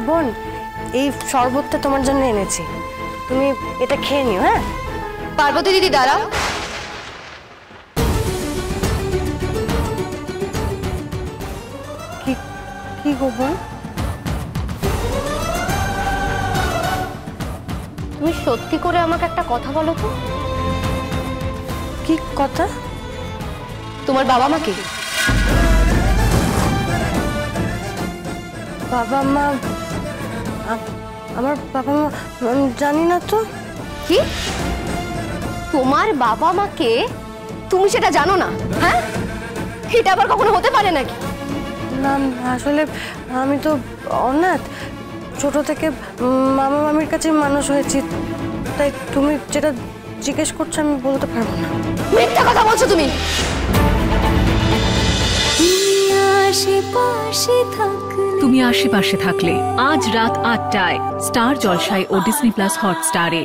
বোন, এই শরবতটা তোমার জন্য এনেছি, তুমি এটা খেয়ে নিও। হ্যাঁ পার্বতী দিদি দাঁড়াও। কি কি গো বোন? তুমি সত্যি করে আমাকে একটা কথা বলো তো। কি কথা? তোমার বাবা মা কে? বাবা মা? আমার বাবা মা জানি না তো। কি? তোমার বাবা মা কে তুমি সেটা জানো না? হ্যাঁ, এটা আবার কখনো হতে পারে নাকি? না আসলে আমি তো অনাথ, ছোট থেকে মামা মামির কাছে মানুষ হয়েছি, তাই তুমি যেটা জিজ্ঞেস করছো আমি বলতে পারবো না। মিথ্যা কথা বলছো তুমি। তুমি আশেপাশে থাকলে আজ রাত ৮টায় স্টার জলসায় ও ডিজনি প্লাস হটস্টারে।